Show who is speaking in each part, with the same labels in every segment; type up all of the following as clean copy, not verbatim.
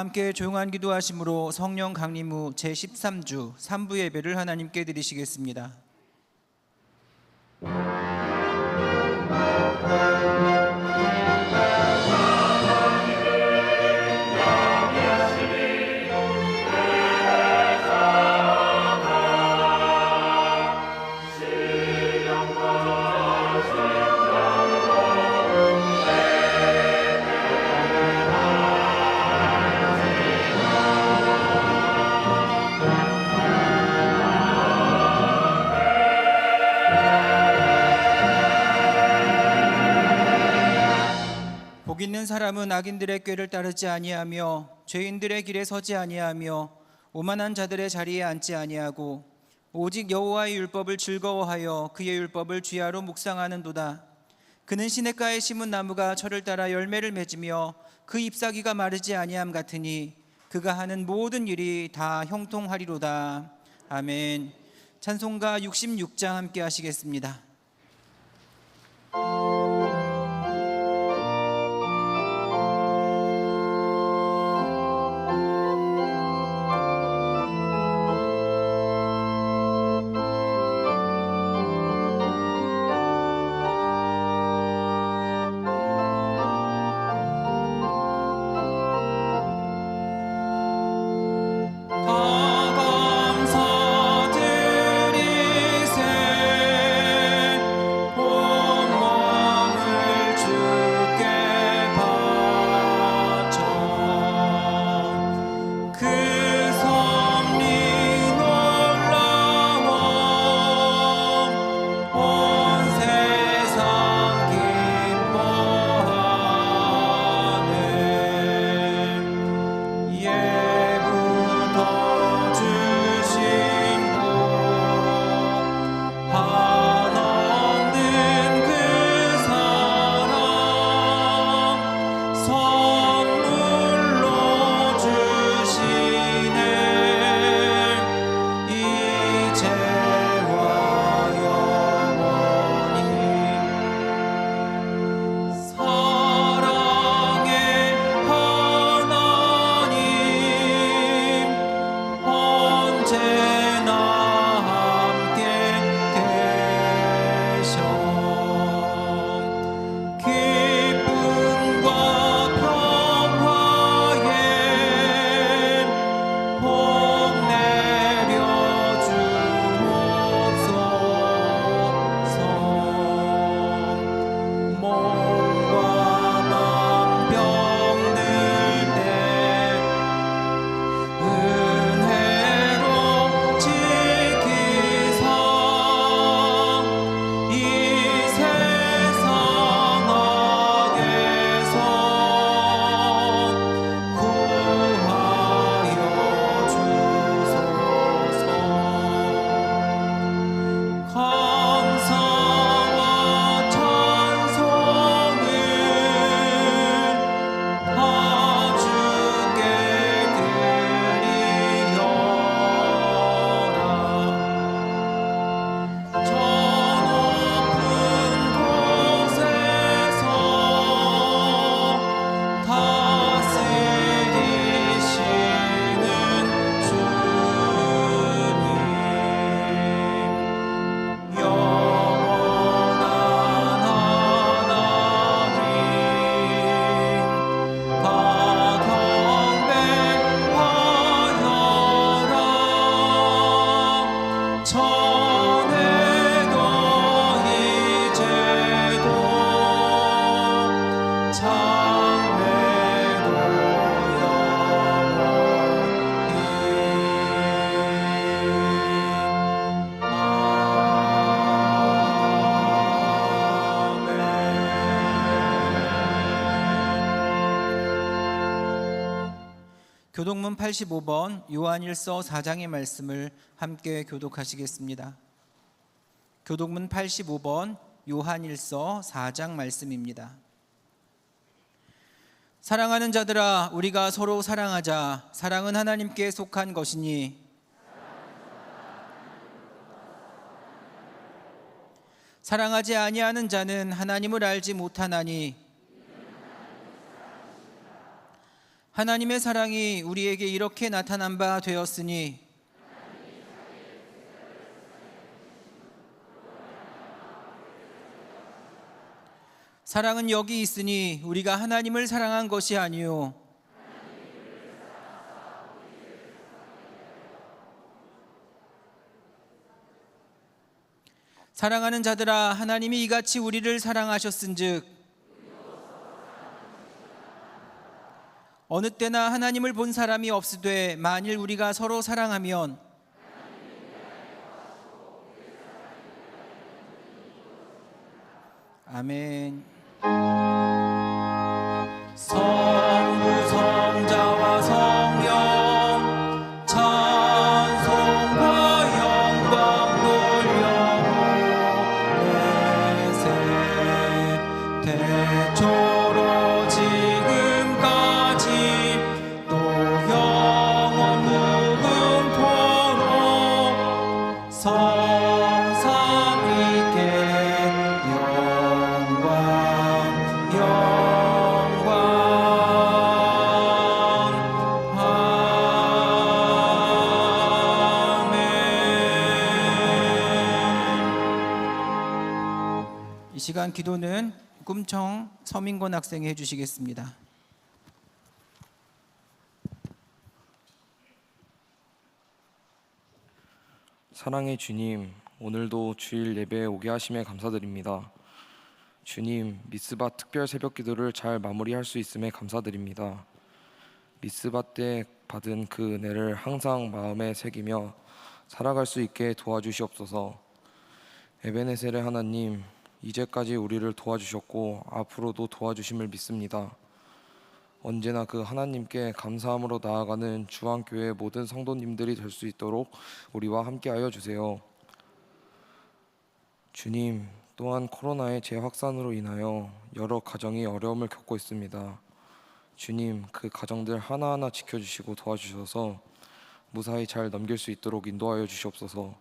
Speaker 1: 함께 조용한 기도하심으로 성령 강림 후 제13주 3부 예배를 하나님께 드리시겠습니다. 복 있는 사람은 악인들의 꾀를 따르지 아니하며 죄인들의 길에 서지 아니하며 오만한 자들의 자리에 앉지 아니하고 오직 여호와의 율법을 즐거워하여 그의 율법을 주야로 묵상하는도다. 그는 시냇가에 심은 나무가 철을 따라 열매를 맺으며 그 잎사귀가 마르지 아니함 같으니 그가 하는 모든 일이 다 형통하리로다. 아멘. 찬송가 66장 함께 하시겠습니다. 교독문 85번 요한일서 4장의 말씀을 함께 교독하시겠습니다. 교독문 85번 요한일서 4장 말씀입니다. 사랑하는 자들아, 우리가 서로 사랑하자. 사랑은 하나님께 속한 것이니 사랑하지 아니하는 자는 하나님을 알지 못하나니 하나님의 사랑이 우리에게 이렇게 나타난 바 되었으니 사랑은 여기 있으니 우리가 하나님을 사랑한 것이 아니요 사랑하는 자들아 하나님이 이같이 우리를 사랑하셨은즉 어느 때나 하나님을 본 사람이 없으되 만일 우리가 서로 사랑하면 아멘. 성부 성자와 성령 찬송과 영광 돌려오네 대초로 지금까지 또 영원 무궁토록 성삼위께 이 시간 기도는 꿈청 서민권 학생이 해주시겠습니다.
Speaker 2: 사랑의 주님, 오늘도 주일 예배에 오게 하심에 감사드립니다. 주님, 미스바 특별 새벽 기도를 잘 마무리할 수 있음에 감사드립니다. 미스바 때 받은 그 은혜를 항상 마음에 새기며 살아갈 수 있게 도와주시옵소서. 에베네셀의 하나님, 이제까지 우리를 도와주셨고 앞으로도 도와주심을 믿습니다. 언제나 그 하나님께 감사함으로 나아가는 주안교회 모든 성도님들이 될 수 있도록 우리와 함께하여 주세요. 주님, 또한 코로나의 재확산으로 인하여 여러 가정이 어려움을 겪고 있습니다. 주님, 그 가정들 하나하나 지켜주시고 도와주셔서 무사히 잘 넘길 수 있도록 인도하여 주시옵소서.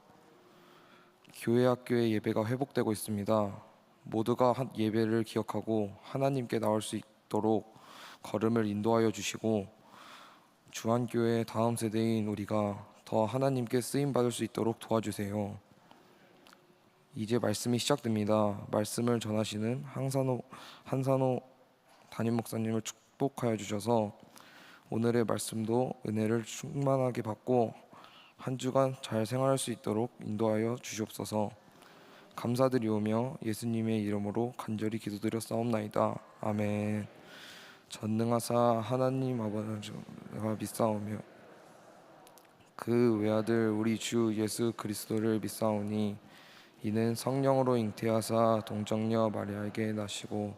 Speaker 2: 교회 학교의 예배가 회복되고 있습니다. 모두가 예배를 기억하고 하나님께 나올 수 있도록 걸음을 인도하여 주시고 주안교회 다음 세대인 우리가 더 하나님께 쓰임받을 수 있도록 도와주세요. 이제 말씀이 시작됩니다. 말씀을 전하시는 한산호 담임 목사님을 축복하여 주셔서 오늘의 말씀도 은혜를 충만하게 받고 한 주간 잘 생활할 수 있도록 인도하여 주시옵소서. 감사드리오며 예수님의 이름으로 간절히 기도드렸사옵나이다. 아멘. 전능하사 하나님 아버지가 믿사오며 그 외아들 우리 주 예수 그리스도를 믿사오니 이는 성령으로 잉태하사 동정녀 마리아에게 나시고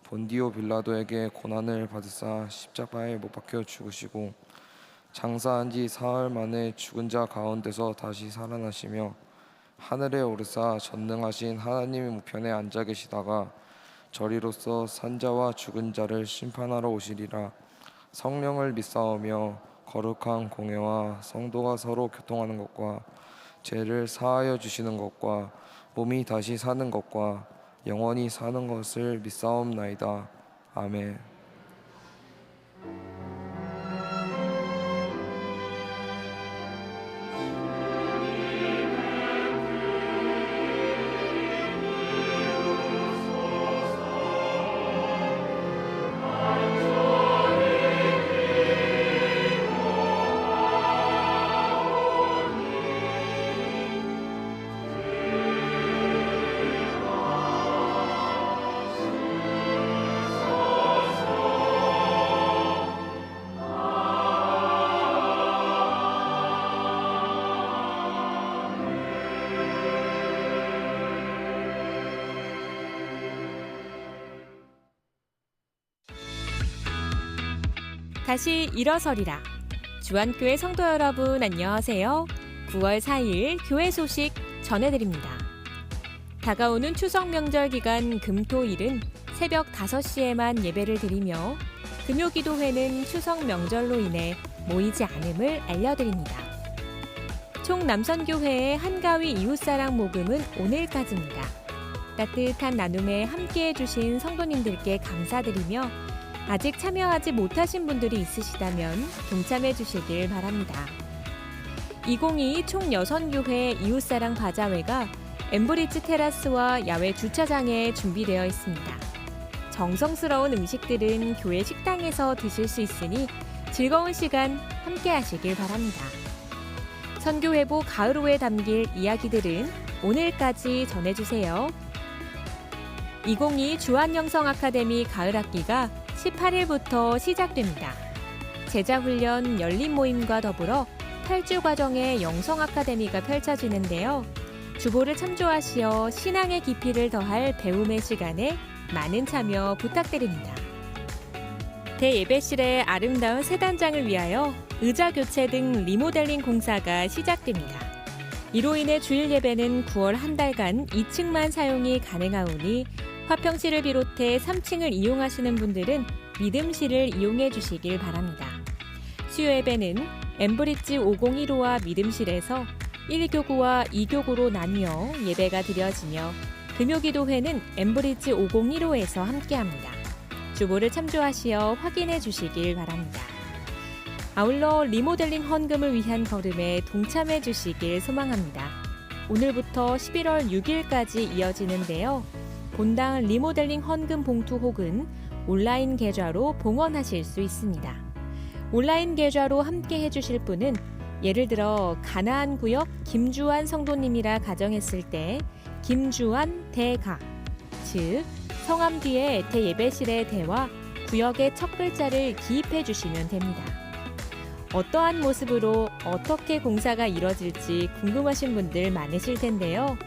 Speaker 2: 본디오 빌라도에게 고난을 받으사 십자가에 못 박혀 죽으시고 장사한 지 사흘 만에 죽은 자 가운데서 다시 살아나시며 하늘에 오르사 전능하신 하나님의 우편에 앉아 계시다가 저리로서 산자와 죽은 자를 심판하러 오시리라. 성령을 믿사오며 거룩한 공회와 성도가 서로 교통하는 것과 죄를 사하여 주시는 것과 몸이 다시 사는 것과 영원히 사는 것을 믿사옵나이다. 아멘.
Speaker 3: 다시 일어서리라. 주안교회 성도 여러분 안녕하세요. 9월 4일 교회 소식 전해드립니다. 다가오는 추석 명절 기간 금토일은 새벽 5시에만 예배를 드리며 금요기도회는 추석 명절로 인해 모이지 않음을 알려드립니다. 총 남선교회의 한가위 이웃사랑 모금은 오늘까지입니다. 따뜻한 나눔에 함께해 주신 성도님들께 감사드리며 아직 참여하지 못하신 분들이 있으시다면 동참해 주시길 바랍니다. 2022 총여선교회 이웃사랑 바자회가 엠브리지 테라스와 야외 주차장에 준비되어 있습니다. 정성스러운 음식들은 교회 식당에서 드실 수 있으니 즐거운 시간 함께 하시길 바랍니다. 선교회보 가을호에 담길 이야기들은 오늘까지 전해주세요. 2022 주한영성 아카데미 가을 학기가 18일부터 시작됩니다. 제자훈련 열린 모임과 더불어 8주 과정의 영성 아카데미가 펼쳐지는데요. 주보를 참조하시어 신앙의 깊이를 더할 배움의 시간에 많은 참여 부탁드립니다. 대예배실의 아름다운 세단장을 위하여 의자 교체 등 리모델링 공사가 시작됩니다. 이로 인해 주일 예배는 9월 한 달간 2층만 사용이 가능하오니 화평실을 비롯해 3층을 이용하시는 분들은 믿음실을 이용해 주시길 바랍니다. 수요 예배는 엠브리지 501호와 믿음실에서 1교구와 2교구로 나뉘어 예배가 드려지며 금요기도회는 엠브리지 501호에서 함께합니다. 주보를 참조하시어 확인해 주시길 바랍니다. 아울러 리모델링 헌금을 위한 걸음에 동참해 주시길 소망합니다. 오늘부터 11월 6일까지 이어지는데요. 본당 리모델링 헌금 봉투 혹은 온라인 계좌로 봉헌하실 수 있습니다. 온라인 계좌로 함께 해주실 분은 예를 들어 가나안 구역 김주환 성도님이라 가정했을 때 김주환 대가, 즉 성함 뒤에 대예배실의 대와 구역의 첫 글자를 기입해 주시면 됩니다. 어떠한 모습으로 어떻게 공사가 이뤄질지 궁금하신 분들 많으실 텐데요.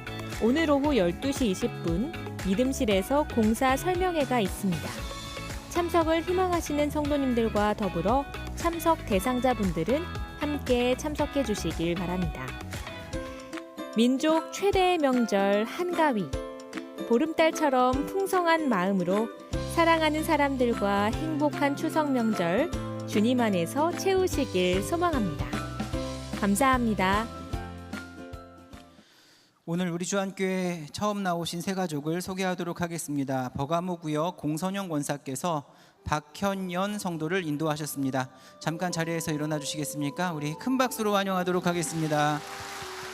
Speaker 3: 오늘 오후 12시 20분 믿음실에서 공사 설명회가 있습니다. 참석을 희망하시는 성도님들과 더불어 참석 대상자분들은 함께 참석해 주시길 바랍니다. 민족 최대의 명절 한가위. 보름달처럼 풍성한 마음으로 사랑하는 사람들과 행복한 추석 명절 주님 안에서 채우시길 소망합니다. 감사합니다.
Speaker 1: 오늘 우리 주한교회 처음 나오신 세 가족을 소개하도록 하겠습니다. 버가모구역 공선영 권사께서 박현연 성도를 인도하셨습니다. 잠깐 자리에서 일어나 주시겠습니까? 우리 큰 박수로 환영하도록 하겠습니다.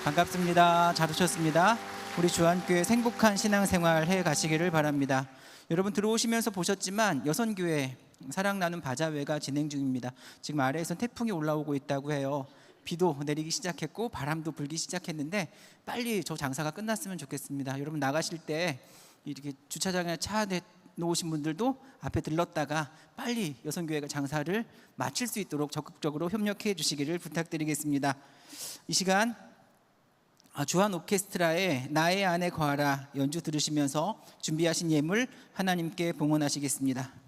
Speaker 1: 반갑습니다. 잘 오셨습니다. 우리 주한교회 행복한 신앙생활 해 가시기를 바랍니다. 여러분 들어오시면서 보셨지만 여선교회 사랑 나눔 바자회가 진행 중입니다. 지금 아래에서 태풍이 올라오고 있다고 해요. 비도 내리기 시작했고 바람도 불기 시작했는데 빨리 저 장사가 끝났으면 좋겠습니다. 여러분 나가실 때 이렇게 주차장에 차 놓으신 분들도 앞에 들렀다가 빨리 여선교회가 장사를 마칠 수 있도록 적극적으로 협력해 주시기를 부탁드리겠습니다. 이 시간 주한 오케스트라의 나의 안에 거하라 연주 들으시면서 준비하신 예물 하나님께 봉헌하시겠습니다.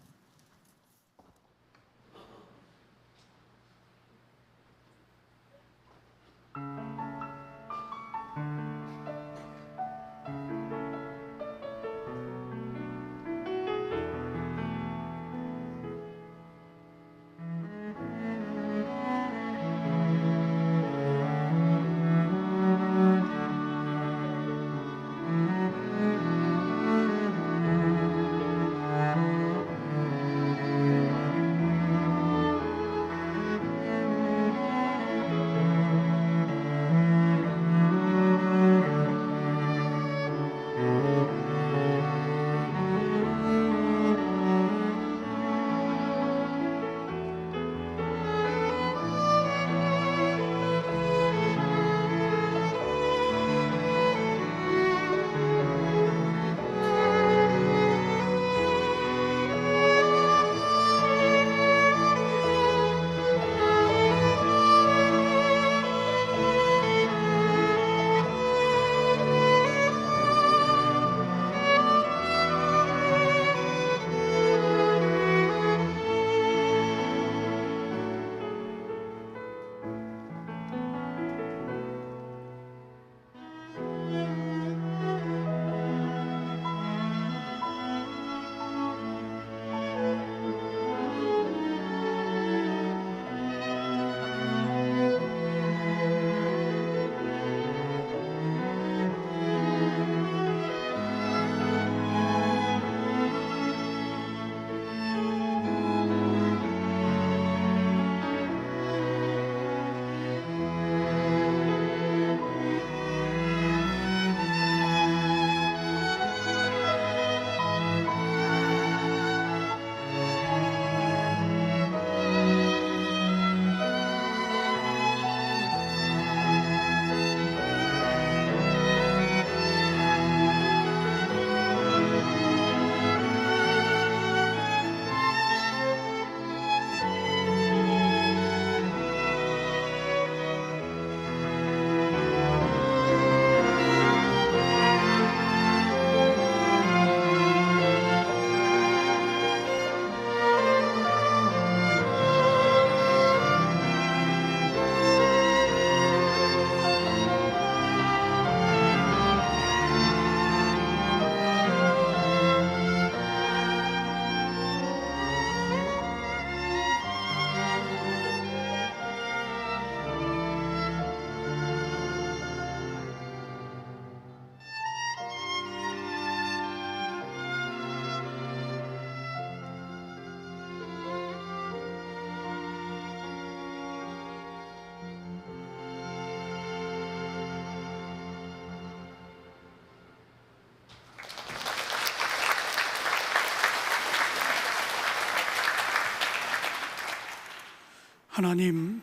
Speaker 4: 하나님,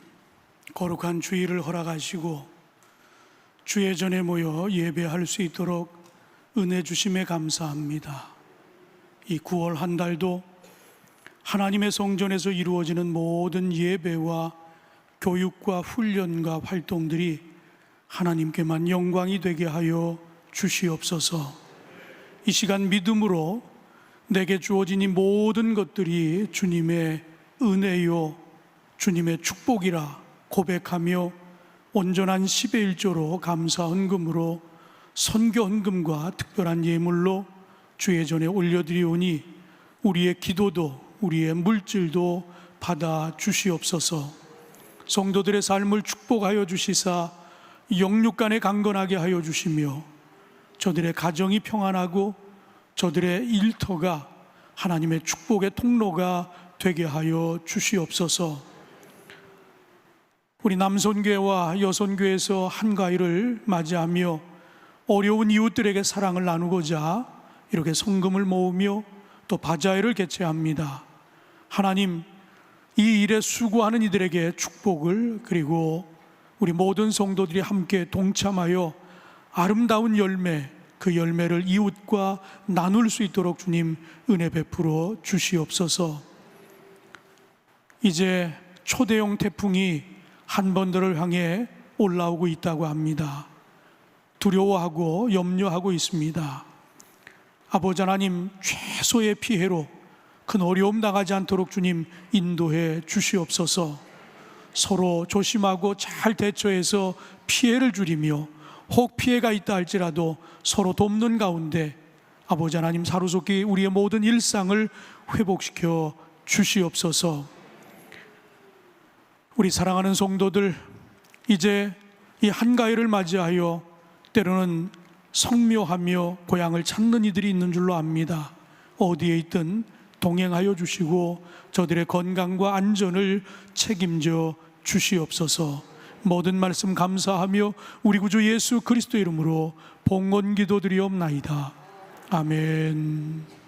Speaker 4: 거룩한 주일을 허락하시고 주의 전에 모여 예배할 수 있도록 은혜 주심에 감사합니다. 이 9월 한 달도 하나님의 성전에서 이루어지는 모든 예배와 교육과 훈련과 활동들이 하나님께만 영광이 되게 하여 주시옵소서. 이 시간 믿음으로 내게 주어진 이 모든 것들이 주님의 은혜요 주님의 축복이라 고백하며 온전한 10의 1조로 감사 헌금으로 선교 헌금과 특별한 예물로 주의 전에 올려드리오니 우리의 기도도 우리의 물질도 받아 주시옵소서. 성도들의 삶을 축복하여 주시사 영육간에 강건하게 하여 주시며 저들의 가정이 평안하고 저들의 일터가 하나님의 축복의 통로가 되게 하여 주시옵소서. 우리 남선교회와 여선교회에서 한가위를 맞이하며 어려운 이웃들에게 사랑을 나누고자 이렇게 성금을 모으며 또 바자회를 개최합니다. 하나님, 이 일에 수고하는 이들에게 축복을, 그리고 우리 모든 성도들이 함께 동참하여 아름다운 열매, 그 열매를 이웃과 나눌 수 있도록 주님 은혜 베풀어 주시옵소서. 이제 초대형 태풍이 한반도를 향해 올라오고 있다고 합니다. 두려워하고 염려하고 있습니다. 아버지 하나님, 최소의 피해로 큰 어려움 당하지 않도록 주님 인도해 주시옵소서. 서로 조심하고 잘 대처해서 피해를 줄이며 혹 피해가 있다 할지라도 서로 돕는 가운데 아버지 하나님 하루속히 우리의 모든 일상을 회복시켜 주시옵소서. 우리 사랑하는 성도들, 이제 이 한가위를 맞이하여 때로는 성묘하며 고향을 찾는 이들이 있는 줄로 압니다. 어디에 있든 동행하여 주시고 저들의 건강과 안전을 책임져 주시옵소서. 모든 말씀 감사하며 우리 구주 예수 그리스도 이름으로 봉헌 기도드리옵나이다. 아멘.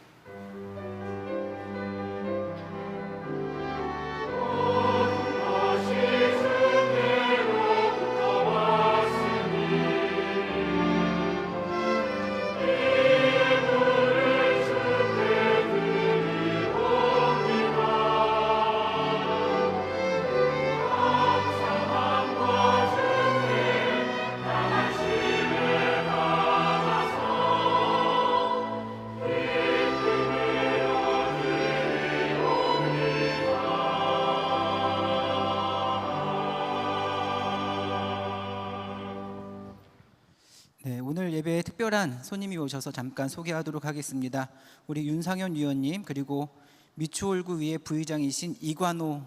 Speaker 1: 네, 오늘 예배에 특별한 손님이 오셔서 잠깐 소개하도록 하겠습니다. 우리 윤상현 위원님, 그리고 미추홀구 위의 부의장이신 이관호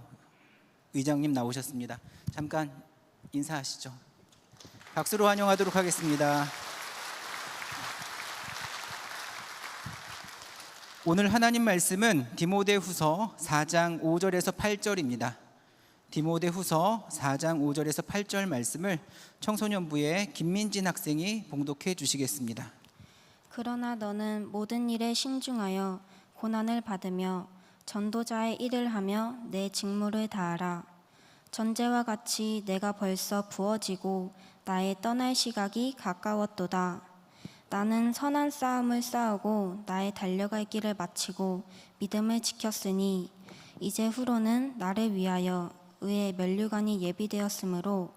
Speaker 1: 의장님 나오셨습니다. 잠깐 인사하시죠. 박수로 환영하도록 하겠습니다. 오늘 하나님 말씀은 디모데후서 4장 5절에서 8절입니다. 디모데후서 4장 5절에서 8절 말씀을 청소년부의 김민진 학생이 봉독해 주시겠습니다.
Speaker 5: 그러나 너는 모든 일에 신중하여 고난을 받으며 전도자의 일을 하며 내 직무를 다하라. 전제와 같이 내가 벌써 부어지고 나의 떠날 시각이 가까웠도다. 나는 선한 싸움을 싸우고 나의 달려갈 길을 마치고 믿음을 지켰으니 이제 후로는 나를 위하여 의의 면류관이 예비되었으므로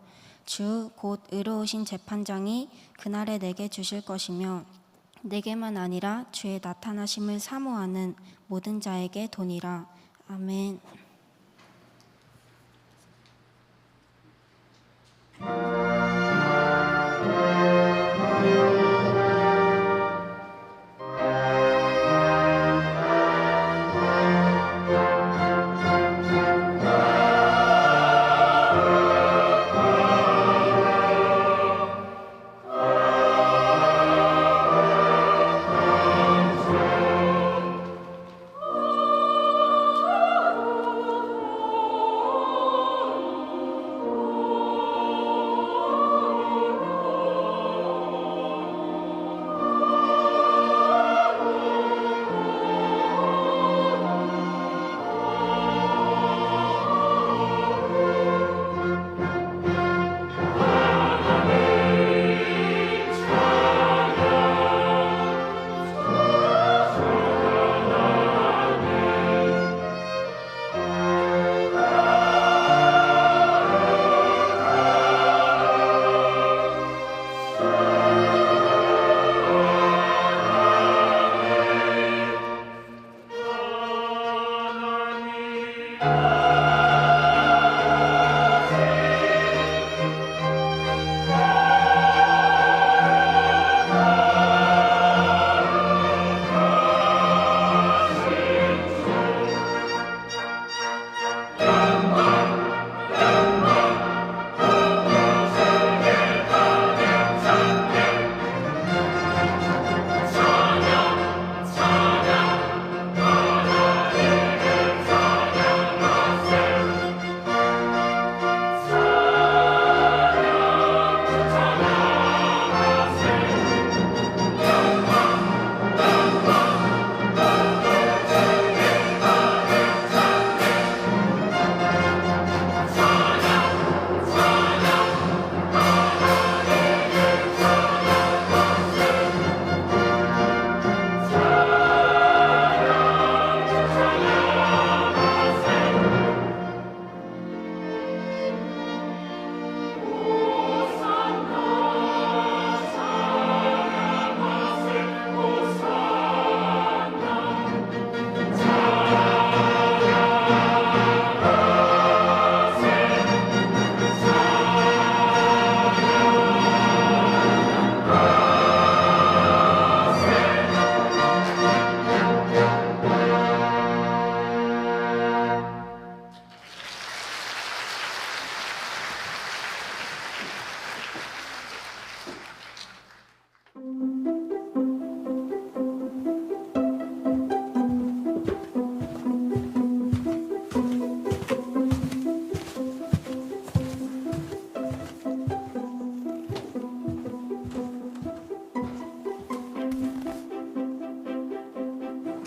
Speaker 5: 주 곧 의로우신 재판장이 그날에 내게 주실 것이며 내게만 아니라 주의 나타나심을 사모하는 모든 자에게 도니라. 아멘.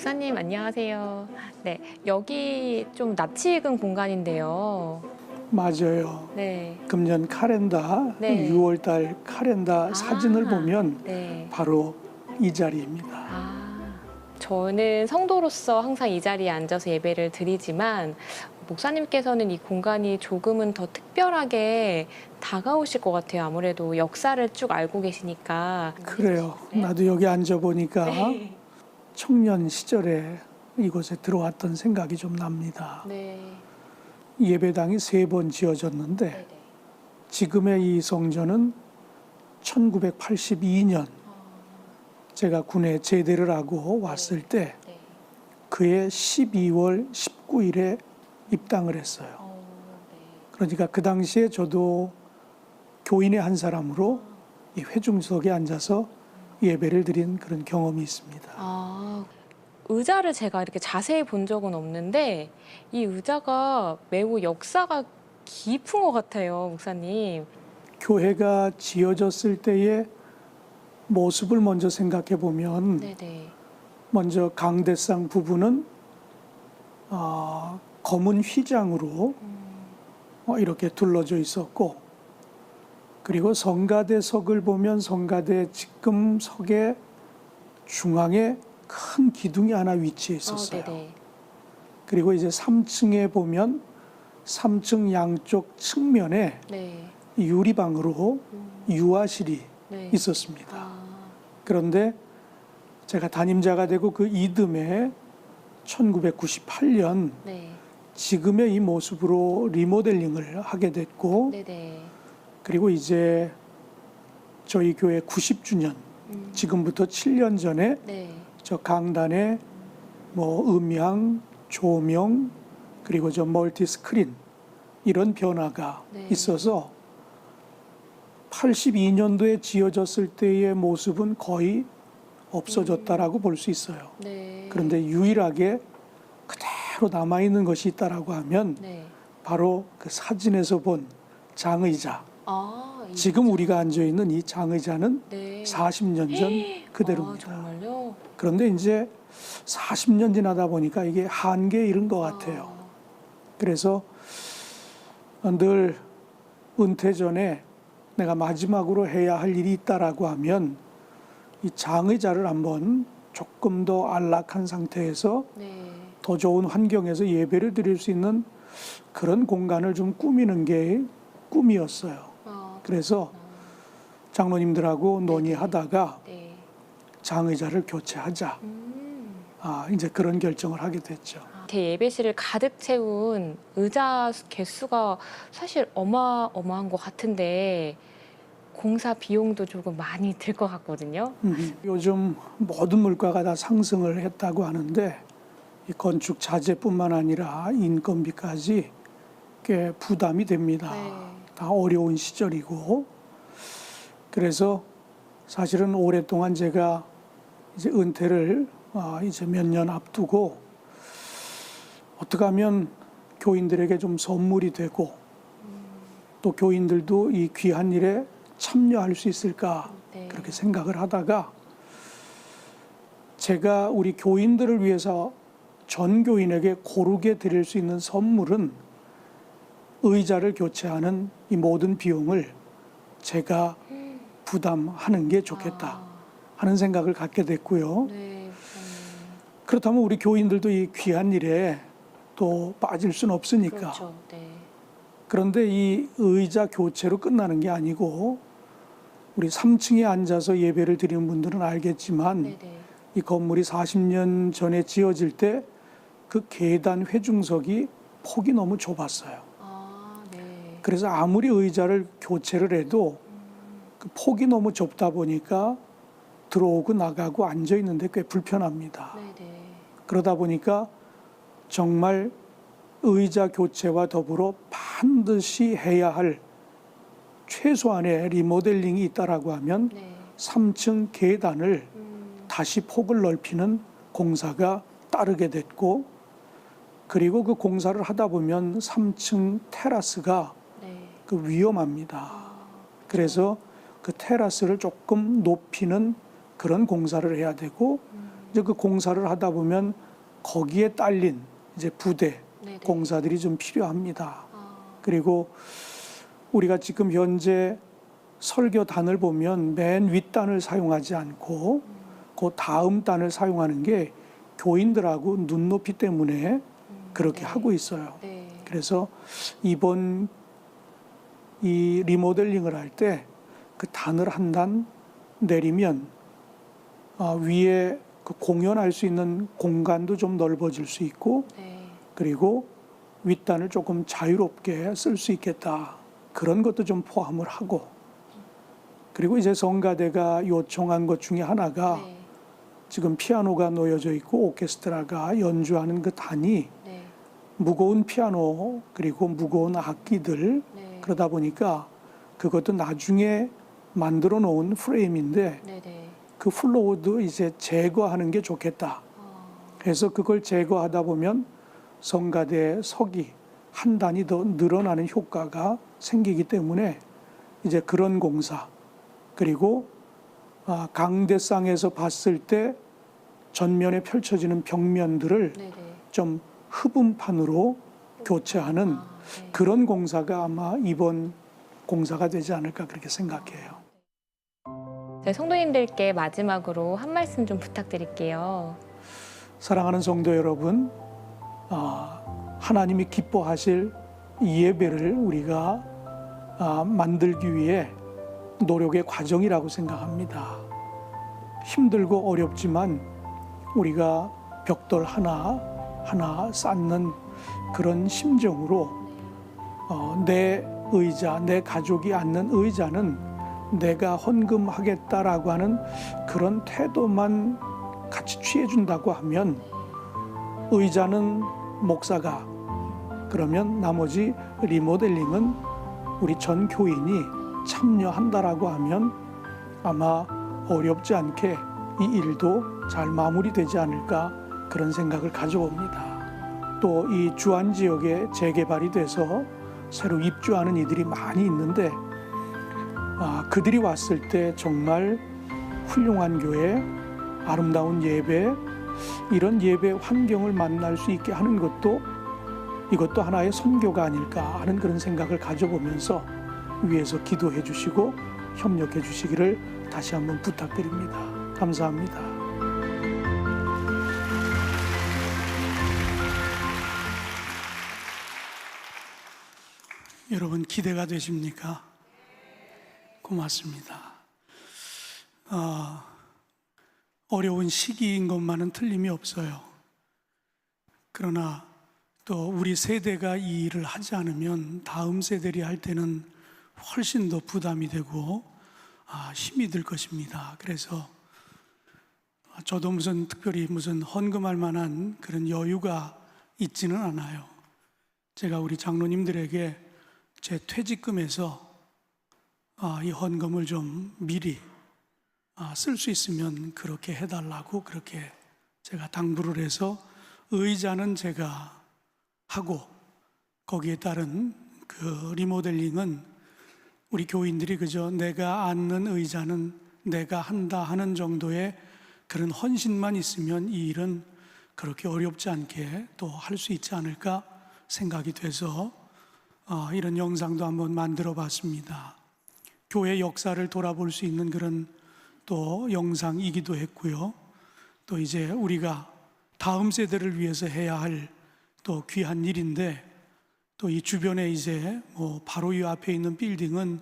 Speaker 3: 목사님 안녕하세요. 네, 여기 좀 낯이 익은 공간인데요.
Speaker 4: 맞아요.
Speaker 3: 네,
Speaker 4: 금년 카렌다,
Speaker 3: 네.
Speaker 4: 6월달 카렌다 사진을 보면
Speaker 3: 네.
Speaker 4: 바로 이 자리입니다.
Speaker 3: 저는 성도로서 항상 이 자리에 앉아서 예배를 드리지만 목사님께서는 이 공간이 조금은 더 특별하게 다가오실 것 같아요. 아무래도 역사를 쭉 알고 계시니까.
Speaker 4: 그래요. 나도 여기 앉아보니까
Speaker 3: 네.
Speaker 4: 청년 시절에 이곳에 들어왔던 생각이 좀 납니다.
Speaker 3: 네.
Speaker 4: 예배당이 3번 지어졌는데 지금의 이 성전은 1982년 제가 군에 제대를 하고 왔을 때
Speaker 3: 네.
Speaker 4: 그해 12월 19일에 입당을 했어요.
Speaker 3: 네.
Speaker 4: 그러니까 그 당시에 저도 교인의 한 사람으로 이 회중석에 앉아서 예배를 드린 그런 경험이 있습니다.
Speaker 3: 의자를 제가 이렇게 자세히 본 적은 없는데 이 의자가 매우 역사가 깊은 것 같아요, 목사님.
Speaker 4: 교회가 지어졌을 때의 모습을 먼저 생각해 보면
Speaker 3: 네네.
Speaker 4: 먼저 강대상 부분은 검은 휘장으로 이렇게 둘러져 있었고, 그리고 성가대석을 보면 성가대 지금 석의 중앙에 큰 기둥이 하나 위치해 있었어요.
Speaker 3: 네네.
Speaker 4: 그리고 이제 3층에 보면 3층 양쪽 측면에
Speaker 3: 네.
Speaker 4: 유리방으로 유아실이
Speaker 3: 네.
Speaker 4: 있었습니다. 그런데 제가 담임자가 되고 그 이듬해 1998년
Speaker 3: 네.
Speaker 4: 지금의 이 모습으로 리모델링을 하게 됐고,
Speaker 3: 네네.
Speaker 4: 그리고 이제 저희 교회 90주년, 지금부터 7년 전에
Speaker 3: 네.
Speaker 4: 저 강단에 뭐 음향, 조명, 그리고 저 멀티 스크린 이런 변화가
Speaker 3: 네.
Speaker 4: 있어서 82년도에 지어졌을 때의 모습은 거의 없어졌다라고 볼 수 있어요.
Speaker 3: 네.
Speaker 4: 그런데 유일하게 그대로 남아있는 것이 있다라고 하면
Speaker 3: 네.
Speaker 4: 바로 그 사진에서 본 장의자.
Speaker 3: 이
Speaker 4: 지금 우리가 앉아있는 이 장의자는
Speaker 3: 네.
Speaker 4: 40년 전 그대로입니다.
Speaker 3: 정말요?
Speaker 4: 그런데 이제 40년 지나다 보니까 이게 한계에 이른 것 같아요. 그래서 늘 은퇴 전에 내가 마지막으로 해야 할 일이 있다라고 하면 이 장의자를 한번 조금 더 안락한 상태에서
Speaker 3: 네.
Speaker 4: 더 좋은 환경에서 예배를 드릴 수 있는 그런 공간을 좀 꾸미는 게 꿈이었어요. 그래서 장로님들하고 논의하다가
Speaker 3: 네.
Speaker 4: 장의자를 교체하자. 이제 그런 결정을 하게 됐죠.
Speaker 3: 제 예배실을 가득 채운 의자 개수가 사실 어마어마한 것 같은데 공사 비용도 조금 많이 들 것 같거든요.
Speaker 4: 요즘 모든 물가가 다 상승을 했다고 하는데 이 건축 자재뿐만 아니라 인건비까지 꽤 부담이 됩니다.
Speaker 3: 네.
Speaker 4: 다 어려운 시절이고, 그래서 사실은 오랫동안 제가 이제 은퇴를 이제 몇 년 앞두고 어떻게 하면 교인들에게 좀 선물이 되고 또 교인들도 이 귀한 일에 참여할 수 있을까
Speaker 3: 네.
Speaker 4: 그렇게 생각을 하다가 제가 우리 교인들을 위해서 전 교인에게 고르게 드릴 수 있는 선물은 의자를 교체하는 이 모든 비용을 제가 부담하는 게 좋겠다 하는 생각을 갖게 됐고요.
Speaker 3: 네.
Speaker 4: 그렇다면 우리 교인들도 이 귀한 일에 또 빠질 수는 없으니까.
Speaker 3: 그렇죠. 네.
Speaker 4: 그런데 이 의자 교체로 끝나는 게 아니고 우리 3층에 앉아서 예배를 드리는 분들은 알겠지만
Speaker 3: 네네.
Speaker 4: 이 건물이 40년 전에 지어질 때 그 계단 회중석이 폭이 너무 좁았어요.
Speaker 3: 네.
Speaker 4: 그래서 아무리 의자를 교체를 해도 그 폭이 너무 좁다 보니까 들어오고 나가고 앉아 있는데 꽤 불편합니다.
Speaker 3: 네네.
Speaker 4: 그러다 보니까 정말 의자 교체와 더불어 반드시 해야 할 최소한의 리모델링이 있다라고 하면
Speaker 3: 네.
Speaker 4: 3층 계단을 다시 폭을 넓히는 공사가 따르게 됐고, 그리고 그 공사를 하다 보면 3층 테라스가
Speaker 3: 네.
Speaker 4: 그 위험합니다. 그래서 그 테라스를 조금 높이는 그런 공사를 해야 되고, 이제 그 공사를 하다 보면 거기에 딸린 이제 부대
Speaker 3: 네네.
Speaker 4: 공사들이 좀 필요합니다. 그리고 우리가 지금 현재 설교단을 보면 맨 윗단을 사용하지 않고 그 다음 단을 사용하는 게 교인들하고 눈높이 때문에 그렇게
Speaker 3: 네.
Speaker 4: 하고 있어요.
Speaker 3: 네.
Speaker 4: 그래서 이번 이 리모델링을 할 때 그 단을 한 단 내리면 위에 그 공연할 수 있는 공간도 좀 넓어질 수 있고
Speaker 3: 네.
Speaker 4: 그리고 윗단을 조금 자유롭게 쓸 수 있겠다. 그런 것도 좀 포함을 하고 그리고 이제 성가대가 요청한 것 중에 하나가
Speaker 3: 네.
Speaker 4: 지금 피아노가 놓여져 있고 오케스트라가 연주하는 그 단이
Speaker 3: 네.
Speaker 4: 무거운 피아노 그리고 무거운 악기들
Speaker 3: 네.
Speaker 4: 그러다 보니까 그것도 나중에 만들어 놓은 프레임인데
Speaker 3: 네네.
Speaker 4: 그 플로우도 이제 제거하는 게 좋겠다. 그래서 그걸 제거하다 보면 성가대 석이 한 단이 더 늘어나는 효과가 생기기 때문에 이제 그런 공사 그리고 강대상에서 봤을 때 전면에 펼쳐지는 벽면들을
Speaker 3: 네네.
Speaker 4: 좀 흡음판으로 교체하는
Speaker 3: 네.
Speaker 4: 그런 공사가 아마 이번 공사가 되지 않을까 그렇게 생각해요.
Speaker 3: 네, 성도님들께 마지막으로 한 말씀 좀 부탁드릴게요.
Speaker 4: 사랑하는 성도 여러분, 하나님이 기뻐하실 이 예배를 우리가 만들기 위해 노력의 과정이라고 생각합니다. 힘들고 어렵지만 우리가 벽돌 하나 쌓는 그런 심정으로 내 의자, 내 가족이 앉는 의자는 내가 헌금하겠다라고 하는 그런 태도만 같이 취해준다고 하면 의자는 목사가 그러면 나머지 리모델링은 우리 전 교인이 참여한다라고 하면 아마 어렵지 않게 이 일도 잘 마무리되지 않을까 그런 생각을 가져봅니다. 또 이 주안 지역에 재개발이 돼서 새로 입주하는 이들이 많이 있는데 그들이 왔을 때 정말 훌륭한 교회, 아름다운 예배, 이런 예배 환경을 만날 수 있게 하는 것도 이것도 하나의 선교가 아닐까 하는 그런 생각을 가져보면서 위에서 기도해 주시고 협력해 주시기를 다시 한번 부탁드립니다. 감사합니다. 여러분 기대가 되십니까? 고맙습니다. 어려운 시기인 것만은 틀림이 없어요. 그러나 또 우리 세대가 이 일을 하지 않으면 다음 세대들이 할 때는 훨씬 더 부담이 되고 힘이 들 것입니다. 그래서 저도 특별히 헌금할 만한 그런 여유가 있지는 않아요. 제가 우리 장로님들에게 제 퇴직금에서 이 헌금을 좀 미리 쓸 수 있으면 그렇게 해달라고 그렇게 제가 당부를 해서 의자는 제가 하고 거기에 따른 그 리모델링은 우리 교인들이 그저 내가 앉는 의자는 내가 한다 하는 정도의 그런 헌신만 있으면 이 일은 그렇게 어렵지 않게 또 할 수 있지 않을까 생각이 돼서 이런 영상도 한번 만들어 봤습니다. 교회 역사를 돌아볼 수 있는 그런 또 영상이기도 했고요. 또 이제 우리가 다음 세대를 위해서 해야 할 또 귀한 일인데 또 이 주변에 이제 바로 이 앞에 있는 빌딩은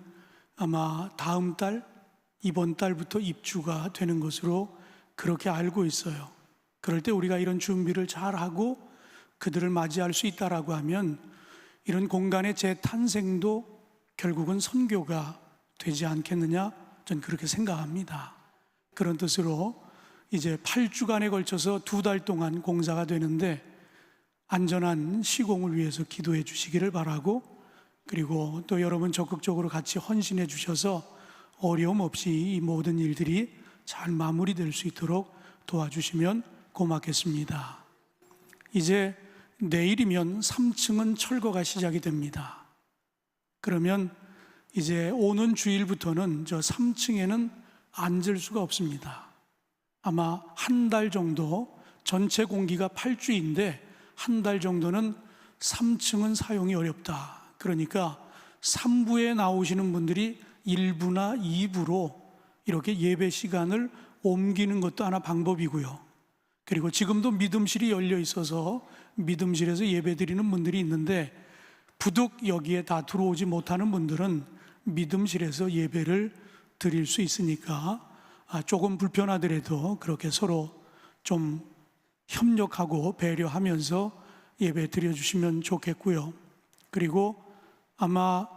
Speaker 4: 아마 다음 달, 이번 달부터 입주가 되는 것으로 그렇게 알고 있어요. 그럴 때 우리가 이런 준비를 잘 하고 그들을 맞이할 수 있다라고 하면 이런 공간의 재탄생도 결국은 선교가 되지 않겠느냐? 전 그렇게 생각합니다. 그런 뜻으로 이제 8주간에 걸쳐서 2달 동안 공사가 되는데 안전한 시공을 위해서 기도해 주시기를 바라고 그리고 또 여러분 적극적으로 같이 헌신해 주셔서 어려움 없이 이 모든 일들이 잘 마무리될 수 있도록 도와주시면 고맙겠습니다. 이제 내일이면 3층은 철거가 시작이 됩니다. 그러면 이제 오는 주일부터는 저 3층에는 앉을 수가 없습니다. 아마 한 달 정도, 전체 공기가 8주인데 한 달 정도는 3층은 사용이 어렵다. 그러니까 3부에 나오시는 분들이 1부나 2부로 이렇게 예배 시간을 옮기는 것도 하나 방법이고요. 그리고 지금도 믿음실이 열려 있어서 믿음실에서 예배 드리는 분들이 있는데 부득 여기에 다 들어오지 못하는 분들은 믿음실에서 예배를 드릴 수 있으니까 조금 불편하더라도 그렇게 서로 좀 협력하고 배려하면서 예배 드려주시면 좋겠고요. 그리고 아마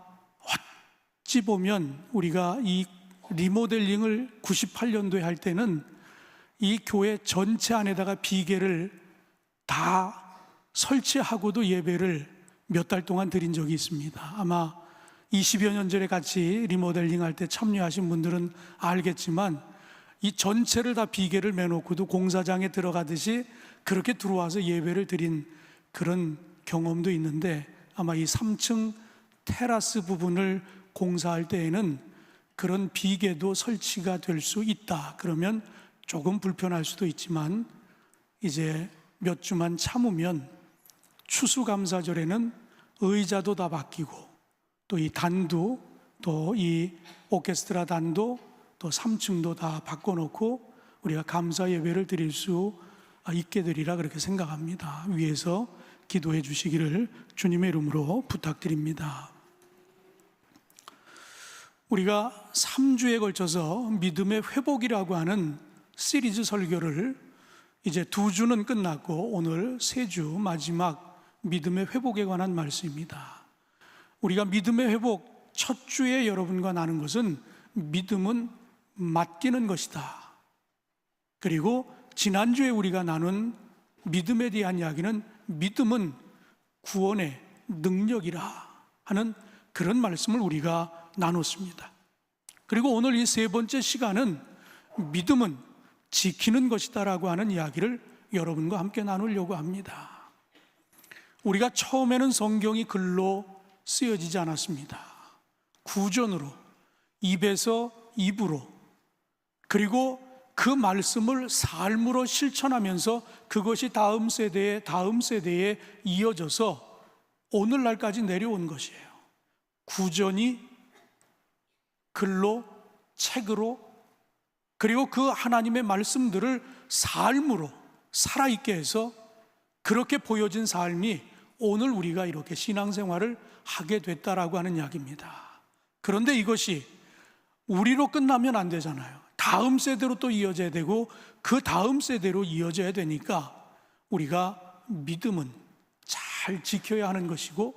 Speaker 4: 어찌 보면 우리가 이 리모델링을 98년도에 할 때는 이 교회 전체 안에다가 비계를 다 설치하고도 예배를 몇 달 동안 드린 적이 있습니다. 아마 20여 년 전에 같이 리모델링 할 때 참여하신 분들은 알겠지만 이 전체를 다 비계를 매놓고도 공사장에 들어가듯이 그렇게 들어와서 예배를 드린 그런 경험도 있는데 아마 이 3층 테라스 부분을 공사할 때에는 그런 비계도 설치가 될 수 있다. 그러면 조금 불편할 수도 있지만 이제 몇 주만 참으면 추수감사절에는 의자도 다 바뀌고 또 이 단도 또 이 오케스트라 단도 또 3층도 다 바꿔놓고 우리가 감사 예배를 드릴 수 있게 되리라 그렇게 생각합니다. 위에서 기도해 주시기를 주님의 이름으로 부탁드립니다. 우리가 3주에 걸쳐서 믿음의 회복이라고 하는 시리즈 설교를 이제 2주는 끝났고 오늘 3주 마지막 믿음의 회복에 관한 말씀입니다. 우리가 믿음의 회복 첫 주에 여러분과 나눈 것은 믿음은 맡기는 것이다. 그리고 지난주에 우리가 나눈 믿음에 대한 이야기는 믿음은 구원의 능력이라 하는 그런 말씀을 우리가 나눴습니다. 그리고 오늘 이 세 번째 시간은 믿음은 지키는 것이다라고 하는 이야기를 여러분과 함께 나누려고 합니다. 우리가 처음에는 성경이 글로 쓰여지지 않았습니다. 구전으로, 입에서 입으로, 그리고 그 말씀을 삶으로 실천하면서 그것이 다음 세대에 이어져서 오늘날까지 내려온 것이에요. 구전이 글로, 책으로, 그리고 그 하나님의 말씀들을 삶으로 살아있게 해서 그렇게 보여진 삶이 오늘 우리가 이렇게 신앙생활을 하게 됐다라고 하는 이야기입니다. 그런데 이것이 우리로 끝나면 안 되잖아요. 다음 세대로 또 이어져야 되고 그 다음 세대로 이어져야 되니까 우리가 믿음은 잘 지켜야 하는 것이고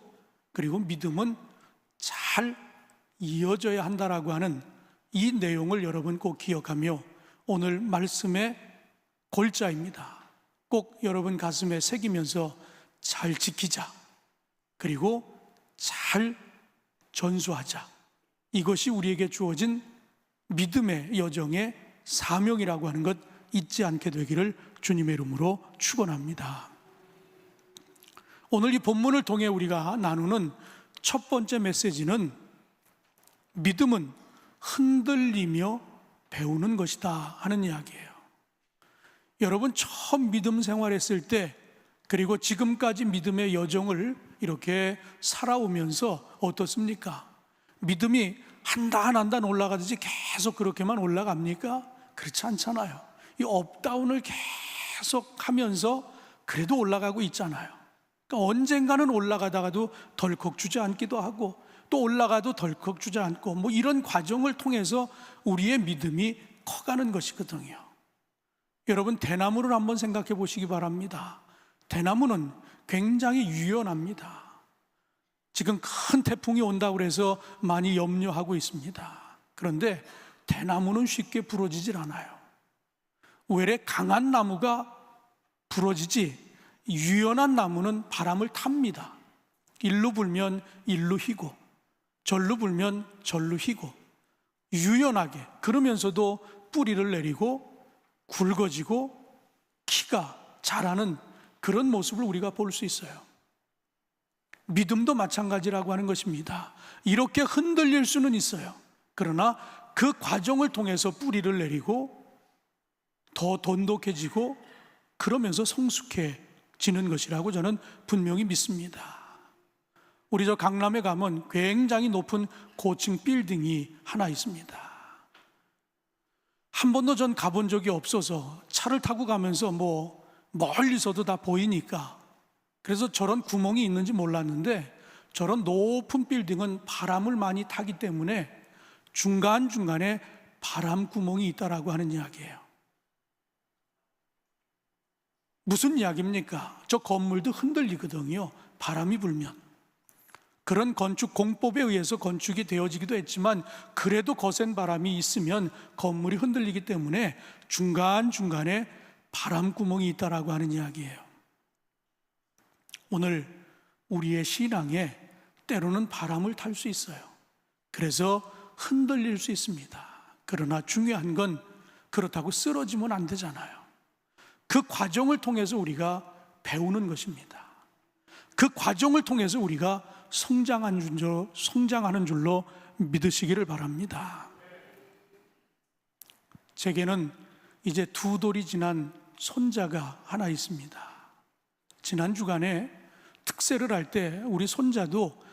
Speaker 4: 그리고 믿음은 잘 이어져야 한다라고 하는 이 내용을 여러분 꼭 기억하며 오늘 말씀의 골자입니다. 꼭 여러분 가슴에 새기면서 잘 지키자. 그리고 잘 전수하자. 이것이 우리에게 주어진 믿음의 여정의 사명이라고 하는 것 잊지 않게 되기를 주님의 이름으로 축원합니다. 오늘 이 본문을 통해 우리가 나누는 첫 번째 메시지는 믿음은 흔들리며 배우는 것이다 하는 이야기예요. 여러분 처음 믿음 생활했을 때 그리고 지금까지 믿음의 여정을 이렇게 살아오면서 어떻습니까? 믿음이 한 단 한 단 올라가듯이 계속 그렇게만 올라갑니까? 그렇지 않잖아요. 이 업다운을 계속 하면서 그래도 올라가고 있잖아요. 그러니까 언젠가는 올라가다가도 덜컥 주저앉기도 하고 또 올라가도 덜컥 주저앉고 뭐 이런 과정을 통해서 우리의 믿음이 커가는 것이거든요. 여러분 대나무를 한번 생각해 보시기 바랍니다. 대나무는 굉장히 유연합니다. 지금 큰 태풍이 온다고 해서 많이 염려하고 있습니다. 그런데 대나무는 쉽게 부러지질 않아요. 외래 강한 나무가 부러지지 유연한 나무는 바람을 탑니다. 일로 불면 일로 휘고 절로 불면 절로 휘고 유연하게 그러면서도 뿌리를 내리고 굵어지고 키가 자라는 그런 모습을 우리가 볼 수 있어요. 믿음도 마찬가지라고 하는 것입니다. 이렇게 흔들릴 수는 있어요. 그러나 그 과정을 통해서 뿌리를 내리고 더 돈독해지고 그러면서 성숙해지는 것이라고 저는 분명히 믿습니다. 우리 저 강남에 가면 굉장히 높은 고층 빌딩이 하나 있습니다. 한 번도 전 가본 적이 없어서 차를 타고 가면서 멀리서도 다 보이니까 그래서 저런 구멍이 있는지 몰랐는데 저런 높은 빌딩은 바람을 많이 타기 때문에 중간중간에 바람 구멍이 있다라고 하는 이야기예요. 무슨 이야기입니까? 저 건물도 흔들리거든요. 바람이 불면. 그런 건축 공법에 의해서 건축이 되어지기도 했지만 그래도 거센 바람이 있으면 건물이 흔들리기 때문에 중간중간에 바람 구멍이 있다라고 하는 이야기예요. 오늘 우리의 신앙에 때로는 바람을 탈 수 있어요. 그래서 흔들릴 수 있습니다. 그러나 중요한 건 그렇다고 쓰러지면 안 되잖아요. 그 과정을 통해서 우리가 배우는 것입니다. 그 과정을 통해서 우리가 성장하는 줄로 믿으시기를 바랍니다. 제게는 이제 2돌이 지난 손자가 하나 있습니다. 지난 주간에 특세를 할 때 우리 손자도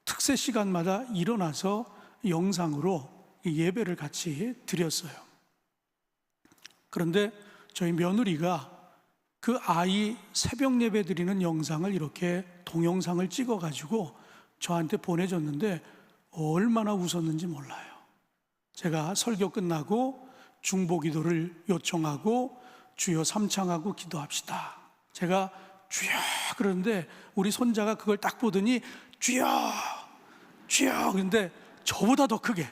Speaker 4: 특세 시간마다 일어나서 영상으로 예배를 같이 드렸어요. 그런데 저희 며느리가 그 아이 새벽 예배 드리는 영상을 이렇게 동영상을 찍어가지고 저한테 보내줬는데 얼마나 웃었는지 몰라요. 제가 설교 끝나고 중보기도를 요청하고 주여 삼창하고 기도합시다. 제가 주여 그러는데 우리 손자가 그걸 딱 보더니 주여 주여 그런데 저보다 더 크게.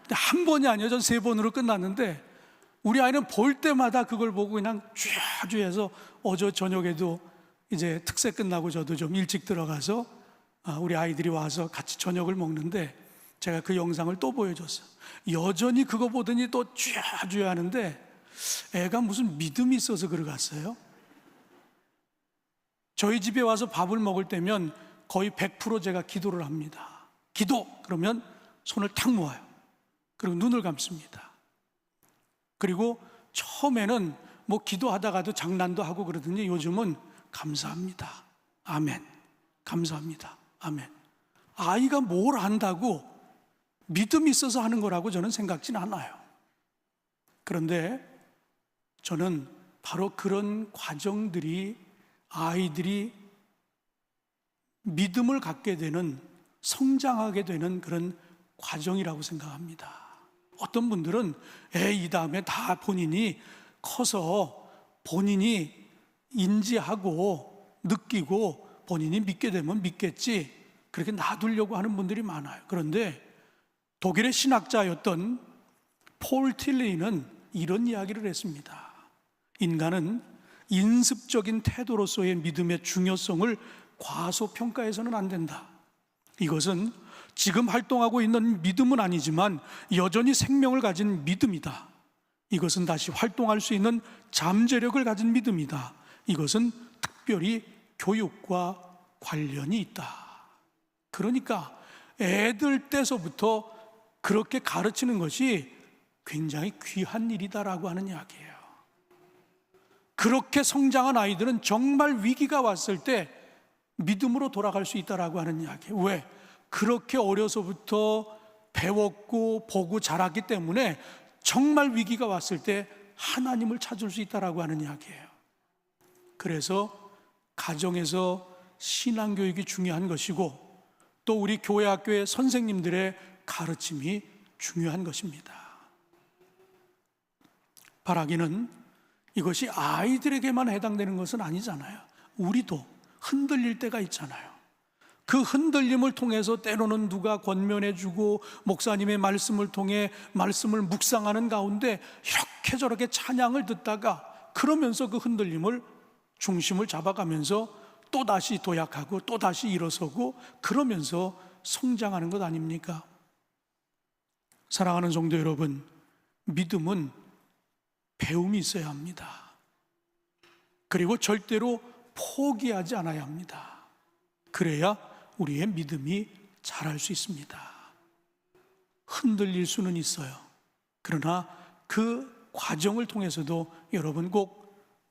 Speaker 4: 근데 한 번이 아니에요. 전 3번으로 끝났는데 우리 아이는 볼 때마다 그걸 보고 그냥 주여 주여 해서 어제 저녁에도 이제 특세 끝나고 저도 좀 일찍 들어가서 우리 아이들이 와서 같이 저녁을 먹는데 제가 그 영상을 또 보여줬어요. 여전히 그거 보더니 또 주여 주여 하는데 애가 무슨 믿음이 있어서 그러갔어요. 저희 집에 와서 밥을 먹을 때면 거의 100% 제가 기도를 합니다. 기도! 그러면 손을 탁 모아요. 그리고 눈을 감습니다. 그리고 처음에는 기도하다가도 장난도 하고 그러더니 요즘은 감사합니다. 아멘. 감사합니다. 아멘. 아이가 뭘 안다고 믿음이 있어서 하는 거라고 저는 생각지는 않아요. 그런데 저는 바로 그런 과정들이 아이들이 믿음을 갖게 되는, 성장하게 되는 그런 과정이라고 생각합니다. 어떤 분들은 이 다음에 다 본인이 커서 본인이 인지하고 느끼고 본인이 믿게 되면 믿겠지 그렇게 놔두려고 하는 분들이 많아요. 그런데 독일의 신학자였던 폴 틸리는 이런 이야기를 했습니다. 인간은 인습적인 태도로서의 믿음의 중요성을 과소평가해서는 안 된다. 이것은 지금 활동하고 있는 믿음은 아니지만 여전히 생명을 가진 믿음이다. 이것은 다시 활동할 수 있는 잠재력을 가진 믿음이다. 이것은 특별히 교육과 관련이 있다. 그러니까 애들 때서부터 그렇게 가르치는 것이 굉장히 귀한 일이다라고 하는 이야기예요. 그렇게 성장한 아이들은 정말 위기가 왔을 때 믿음으로 돌아갈 수 있다라고 하는 이야기예요. 왜? 그렇게 어려서부터 배웠고 보고 자랐기 때문에 정말 위기가 왔을 때 하나님을 찾을 수 있다라고 하는 이야기예요. 그래서 가정에서 신앙교육이 중요한 것이고 또 우리 교회 학교의 선생님들의 가르침이 중요한 것입니다. 바라기는 이것이 아이들에게만 해당되는 것은 아니잖아요. 우리도 흔들릴 때가 있잖아요. 그 흔들림을 통해서 때로는 누가 권면해주고 목사님의 말씀을 통해 말씀을 묵상하는 가운데 이렇게 저렇게 찬양을 듣다가 그러면서 그 흔들림을 중심을 잡아가면서 또다시 도약하고 또다시 일어서고 그러면서 성장하는 것 아닙니까? 사랑하는 성도 여러분, 믿음은 배움이 있어야 합니다. 그리고 절대로 포기하지 않아야 합니다. 그래야 우리의 믿음이 자랄 수 있습니다. 흔들릴 수는 있어요. 그러나 그 과정을 통해서도 여러분 꼭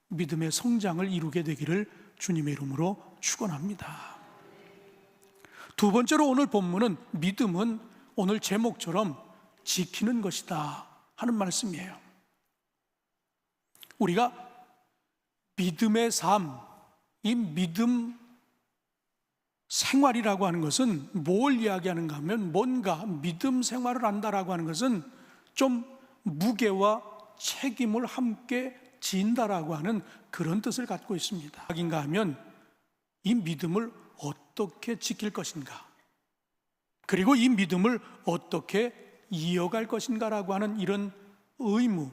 Speaker 4: 믿음의 성장을 이루게 되기를 주님의 이름으로 축원합니다. 두 번째로 오늘 본문은 믿음은 오늘 제목처럼 지키는 것이다 하는 말씀이에요. 우리가 믿음의 삶, 이 믿음 생활이라고 하는 것은 뭘 이야기하는가 하면 뭔가 믿음 생활을 한다라고 하는 것은 좀 무게와 책임을 함께 진다라고 하는 그런 뜻을 갖고 있습니다. 인가 하면 이 믿음을 어떻게 지킬 것인가, 그리고 이 믿음을 어떻게 이어갈 것인가라고 하는 이런 의무,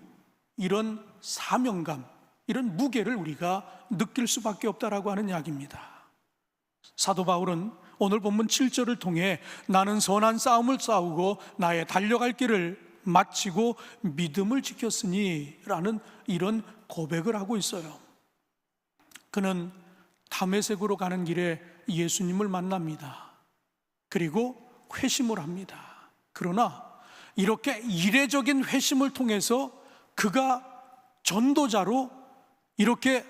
Speaker 4: 이런 사명감, 이런 무게를 우리가 느낄 수밖에 없다라고 하는 이야기입니다. 사도 바울은 오늘 본문 7절을 통해 나는 선한 싸움을 싸우고 나의 달려갈 길을 마치고 믿음을 지켰으니 라는 이런 고백을 하고 있어요. 그는 다메섹으로 가는 길에 예수님을 만납니다. 그리고 회심을 합니다. 그러나 이렇게 이례적인 회심을 통해서 그가 전도자로 이렇게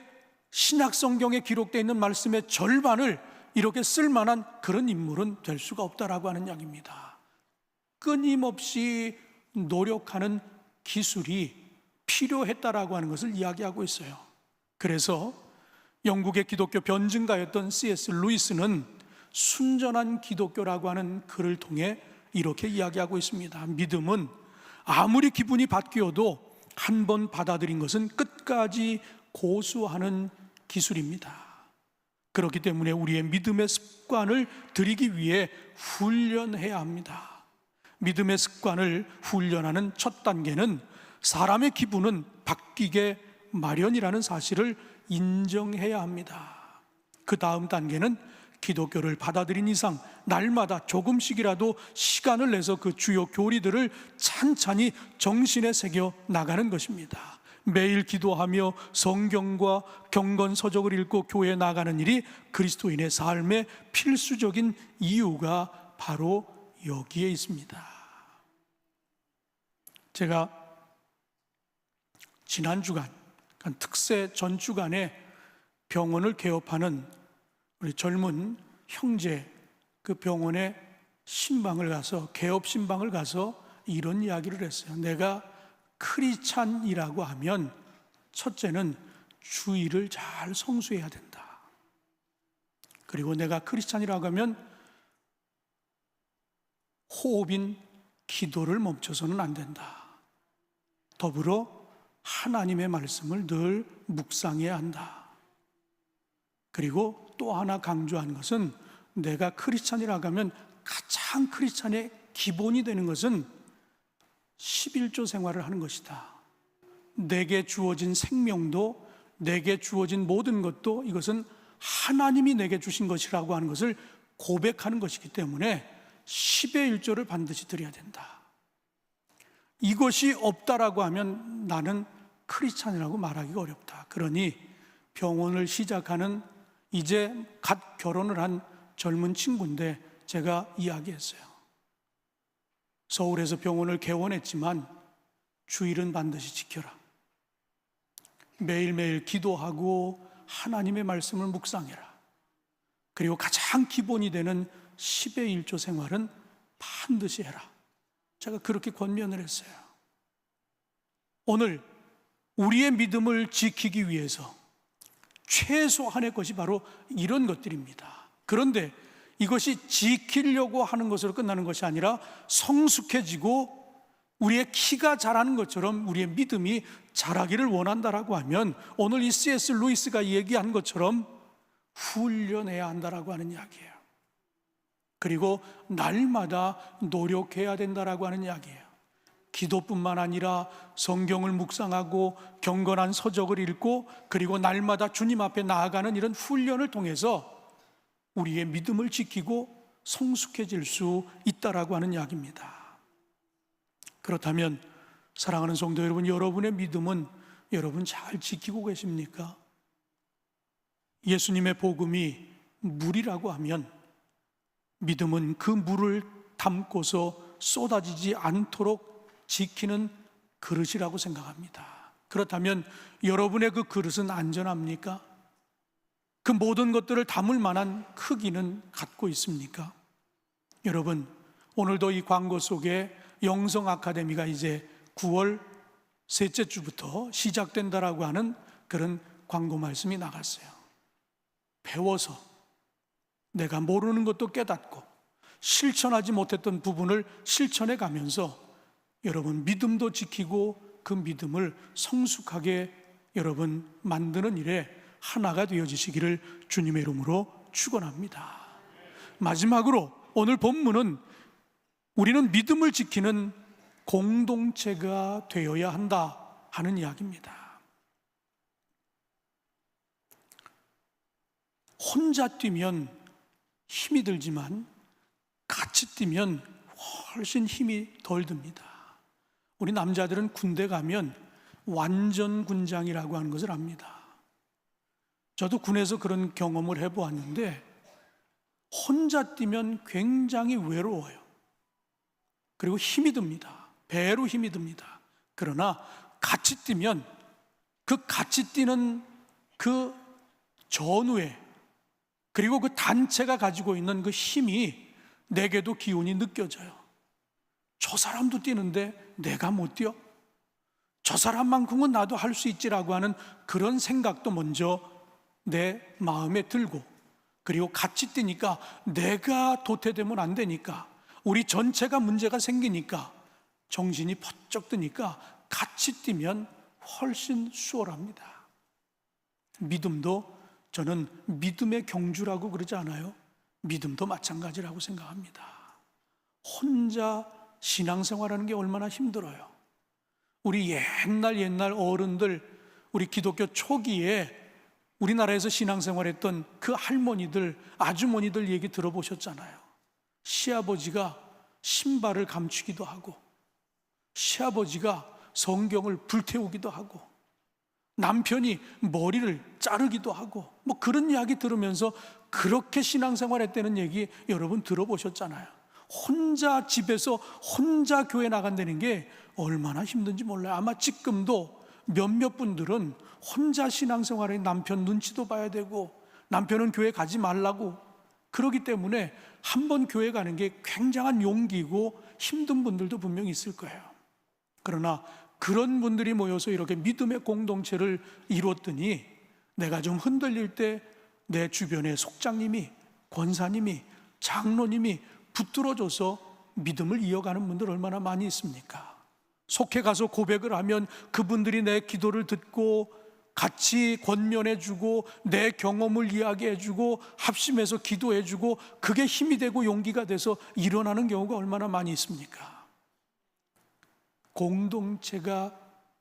Speaker 4: 신약 성경에 기록되어 있는 말씀의 절반을 이렇게 쓸만한 그런 인물은 될 수가 없다라고 하는 이야기입니다. 끊임없이 노력하는 기술이 필요했다라고 하는 것을 이야기하고 있어요. 그래서 영국의 기독교 변증가였던 C.S. 루이스는 순전한 기독교라고 하는 글을 통해 이렇게 이야기하고 있습니다. 믿음은 아무리 기분이 바뀌어도 한 번 받아들인 것은 끝까지 고수하는 기술입니다. 그렇기 때문에 우리의 믿음의 습관을 들이기 위해 훈련해야 합니다. 믿음의 습관을 훈련하는 첫 단계는 사람의 기분은 바뀌게 마련이라는 사실을 인정해야 합니다. 그 다음 단계는 기독교를 받아들인 이상 날마다 조금씩이라도 시간을 내서 그 주요 교리들을 찬찬히 정신에 새겨 나가는 것입니다. 매일 기도하며 성경과 경건서적을 읽고 교회에 나가는 일이 그리스도인의 삶의 필수적인 이유가 바로 여기에 있습니다. 제가 지난 주간, 특세 전 주간에 병원을 개업하는 우리 젊은 형제 그 병원에 신방을 가서, 개업 신방을 가서 이런 이야기를 했어요. 내가 크리스찬이라고 하면 첫째는 주의를 잘 성수해야 된다. 그리고 내가 크리스찬이라고 하면 호흡인 기도를 멈춰서는 안 된다. 더불어 하나님의 말씀을 늘 묵상해야 한다. 그리고 또 하나 강조한 것은 내가 크리스찬이라고 하면 가장 크리스찬의 기본이 되는 것은 11조 생활을 하는 것이다. 내게 주어진 생명도, 내게 주어진 모든 것도 이것은 하나님이 내게 주신 것이라고 하는 것을 고백하는 것이기 때문에 10의 1조를 반드시 드려야 된다. 이것이 없다라고 하면 나는 크리스찬이라고 말하기가 어렵다. 그러니 병원을 시작하는 이제 갓 결혼을 한 젊은 친구인데 제가 이야기했어요. 서울에서 병원을 개원했지만 주일은 반드시 지켜라. 매일매일 기도하고 하나님의 말씀을 묵상해라. 그리고 가장 기본이 되는 10의 1조 생활은 반드시 해라. 제가 그렇게 권면을 했어요. 오늘 우리의 믿음을 지키기 위해서 최소한의 것이 바로 이런 것들입니다. 그런데 이것이 지키려고 하는 것으로 끝나는 것이 아니라 성숙해지고 우리의 키가 자라는 것처럼 우리의 믿음이 자라기를 원한다라고 하면 오늘 이 C.S. 루이스가 얘기한 것처럼 훈련해야 한다라고 하는 이야기예요. 그리고 날마다 노력해야 된다라고 하는 이야기예요. 기도뿐만 아니라 성경을 묵상하고 경건한 서적을 읽고 그리고 날마다 주님 앞에 나아가는 이런 훈련을 통해서 우리의 믿음을 지키고 성숙해질 수 있다라고 하는 이야기입니다. 그렇다면 사랑하는 성도 여러분, 여러분의 믿음은 여러분 잘 지키고 계십니까? 예수님의 복음이 물이라고 하면 믿음은 그 물을 담고서 쏟아지지 않도록 지키는 그릇이라고 생각합니다. 그렇다면 여러분의 그 그릇은 안전합니까? 그 모든 것들을 담을 만한 크기는 갖고 있습니까? 여러분, 오늘도 이 광고 속에 영성 아카데미가 이제 9월 셋째 주부터 시작된다라고 하는 그런 광고 말씀이 나갔어요. 배워서 내가 모르는 것도 깨닫고 실천하지 못했던 부분을 실천해 가면서 여러분 믿음도 지키고 그 믿음을 성숙하게 여러분 만드는 일에 하나가 되어지시기를 주님의 이름으로 축원합니다. 마지막으로 오늘 본문은 우리는 믿음을 지키는 공동체가 되어야 한다 하는 이야기입니다. 혼자 뛰면 힘이 들지만 같이 뛰면 훨씬 힘이 덜 듭니다. 우리 남자들은 군대 가면 완전 군장이라고 하는 것을 압니다. 저도 군에서 그런 경험을 해보았는데 혼자 뛰면 굉장히 외로워요. 그리고 힘이 듭니다. 배로 힘이 듭니다. 그러나 같이 뛰면 그 같이 뛰는 그 전후에 그리고 그 단체가 가지고 있는 그 힘이 내게도 기운이 느껴져요. 저 사람도 뛰는데 내가 못 뛰어? 저 사람만큼은 나도 할 수 있지라고 하는 그런 생각도 먼저 내 마음에 들고, 그리고 같이 뛰니까 내가 도태되면 안 되니까, 우리 전체가 문제가 생기니까 정신이 번쩍 드니까 같이 뛰면 훨씬 수월합니다. 믿음도 저는 믿음의 경주라고 그러지 않아요? 믿음도 마찬가지라고 생각합니다. 혼자 신앙생활하는 게 얼마나 힘들어요. 우리 옛날 어른들, 우리 기독교 초기에 우리나라에서 신앙생활했던 그 할머니들, 아주머니들 얘기 들어보셨잖아요. 시아버지가 신발을 감추기도 하고, 시아버지가 성경을 불태우기도 하고, 남편이 머리를 자르기도 하고, 뭐 그런 이야기 들으면서 그렇게 신앙생활했다는 얘기 여러분 들어보셨잖아요. 혼자 집에서 혼자 교회 나간다는 게 얼마나 힘든지 몰라요. 아마 지금도 몇몇 분들은 혼자 신앙생활에 남편 눈치도 봐야 되고, 남편은 교회 가지 말라고 그러기 때문에 한 번 교회 가는 게 굉장한 용기고 힘든 분들도 분명히 있을 거예요. 그러나 그런 분들이 모여서 이렇게 믿음의 공동체를 이뤘더니 내가 좀 흔들릴 때 내 주변에 속장님이, 권사님이, 장로님이 붙들어줘서 믿음을 이어가는 분들 얼마나 많이 있습니까? 속해 가서 고백을 하면 그분들이 내 기도를 듣고 같이 권면해주고 내 경험을 이야기해주고 합심해서 기도해주고 그게 힘이 되고 용기가 돼서 일어나는 경우가 얼마나 많이 있습니까? 공동체가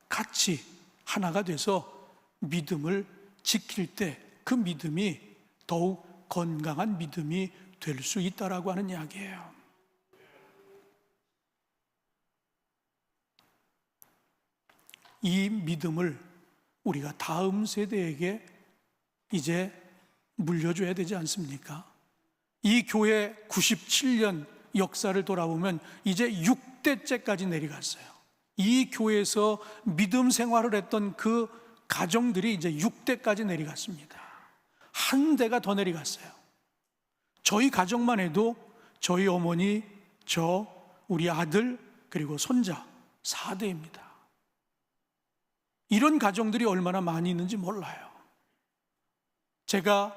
Speaker 4: 같이 하나가 돼서 믿음을 지킬 때 그 믿음이 더욱 건강한 믿음이 될 수 있다라고 하는 이야기예요. 이 믿음을 우리가 다음 세대에게 이제 물려줘야 되지 않습니까? 이 교회 97년 역사를 돌아보면 이제 6대째까지 내려갔어요. 이 교회에서 믿음 생활을 했던 그 가정들이 이제 6대까지 내려갔습니다. 한 대가 더 내려갔어요. 저희 가정만 해도 저희 어머니, 저, 우리 아들, 그리고 손자 4대입니다. 이런 가정들이 얼마나 많이 있는지 몰라요. 제가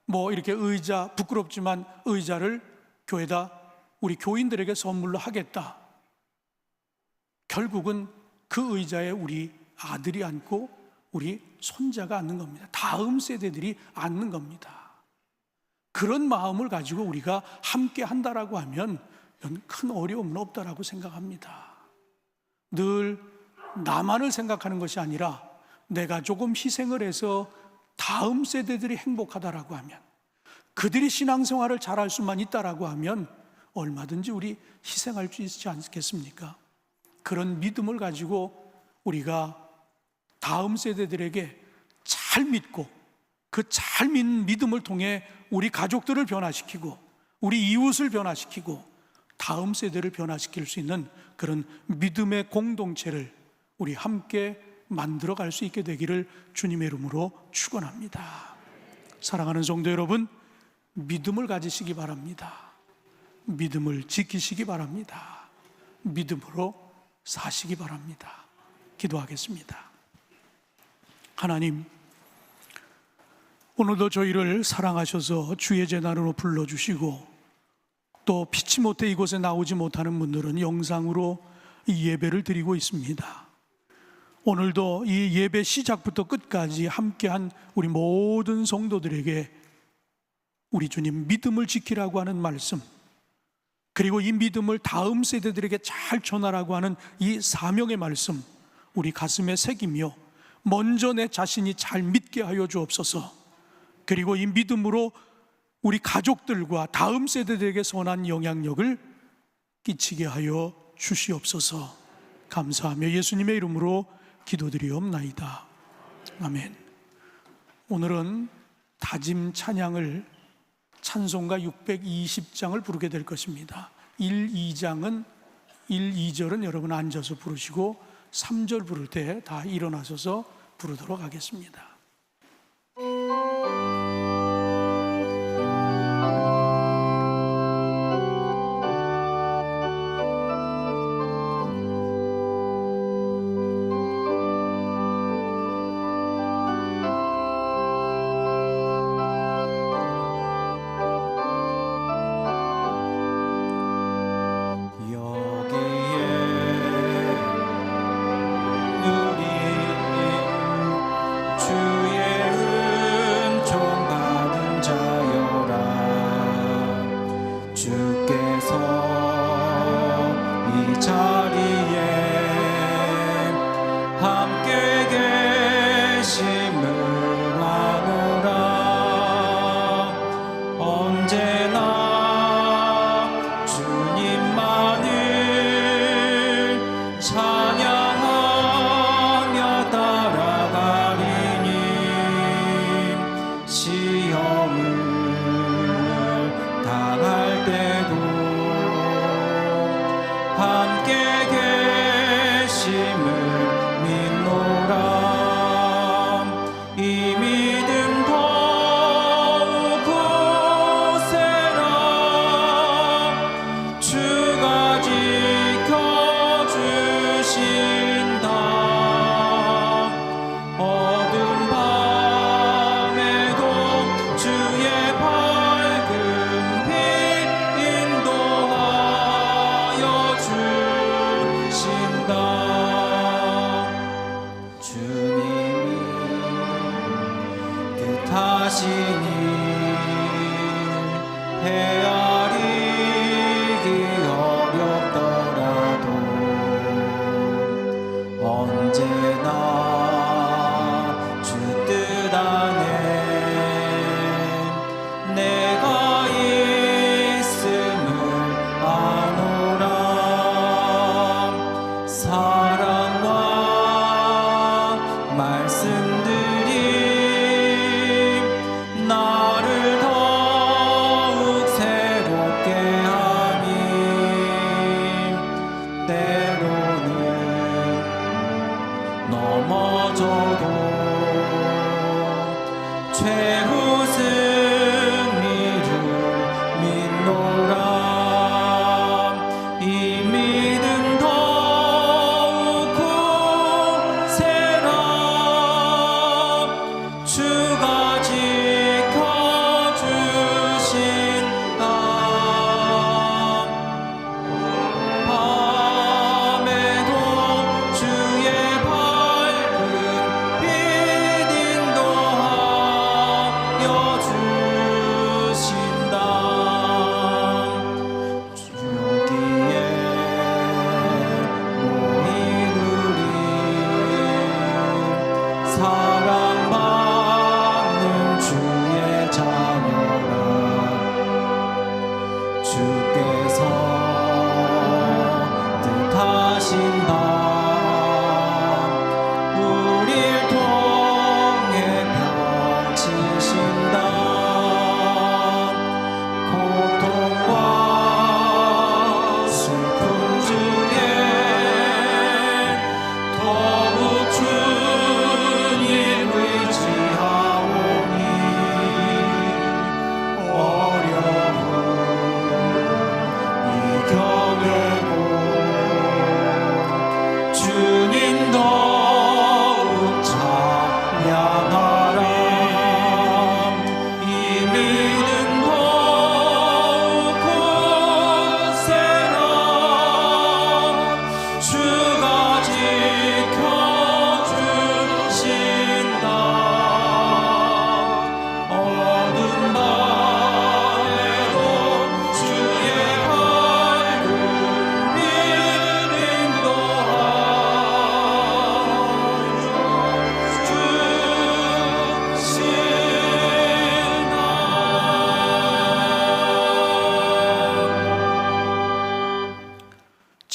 Speaker 4: 뭐 이렇게 의자, 부끄럽지만 의자를 교회다 우리 교인들에게 선물로 하겠다. 결국은 그 의자에 우리 아들이 앉고 우리 손자가 앉는 겁니다. 다음 세대들이 앉는 겁니다. 그런 마음을 가지고 우리가 함께 한다라고 하면 큰 어려움은 없다라고 생각합니다. 늘 나만을 생각하는 것이 아니라 내가 조금 희생을 해서 다음 세대들이 행복하다라고 하면, 그들이 신앙생활을 잘할 수만 있다라고 하면 얼마든지 우리 희생할 수 있지 않겠습니까? 그런 믿음을 가지고 우리가 다음 세대들에게 잘 믿고 그 잘 믿는 믿음을 통해 우리 가족들을 변화시키고 우리 이웃을 변화시키고 다음 세대를 변화시킬 수 있는 그런 믿음의 공동체를 우리 함께 만들어 갈 수 있게 되기를 주님의 이름으로 축원합니다. 사랑하는 성도 여러분, 믿음을 가지시기 바랍니다. 믿음을 지키시기 바랍니다. 믿음으로 사시기 바랍니다. 기도하겠습니다. 하나님, 오늘도 저희를 사랑하셔서 주의 제단으로 불러주시고 또 피치 못해 이곳에 나오지 못하는 분들은 영상으로 이 예배를 드리고 있습니다. 오늘도 이 예배 시작부터 끝까지 함께한 우리 모든 성도들에게 우리 주님 믿음을 지키라고 하는 말씀, 그리고 이 믿음을 다음 세대들에게 잘 전하라고 하는 이 사명의 말씀 우리 가슴에 새기며 먼저 내 자신이 잘 믿게 하여 주옵소서. 그리고 이 믿음으로 우리 가족들과 다음 세대들에게 선한 영향력을 끼치게 하여 주시옵소서. 감사하며 예수님의 이름으로 기도드리옵나이다. 아멘. 오늘은 다짐 찬양을 찬송가 620장을 부르게 될 것입니다. 1, 2절은 여러분 앉아서 부르시고 3절 부를 때 다 일어나셔서 부르도록 하겠습니다.
Speaker 1: 어두운 밤에도 주의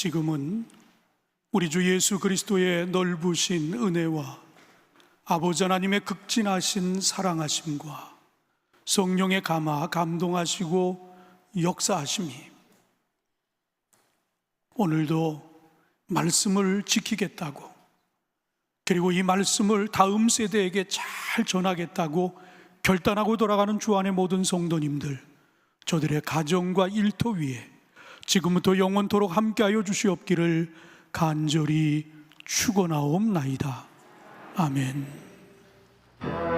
Speaker 4: 지금은 우리 주 예수 그리스도의 넓으신 은혜와 아버지 하나님의 극진하신 사랑하심과 성령의 감화 감동하시고 역사하심이 오늘도 말씀을 지키겠다고, 그리고 이 말씀을 다음 세대에게 잘 전하겠다고 결단하고 돌아가는 주 안의 모든 성도님들, 저들의 가정과 일터 위에 지금부터 영원토록 함께하여 주시옵기를 간절히 축원하옵나이다. 아멘.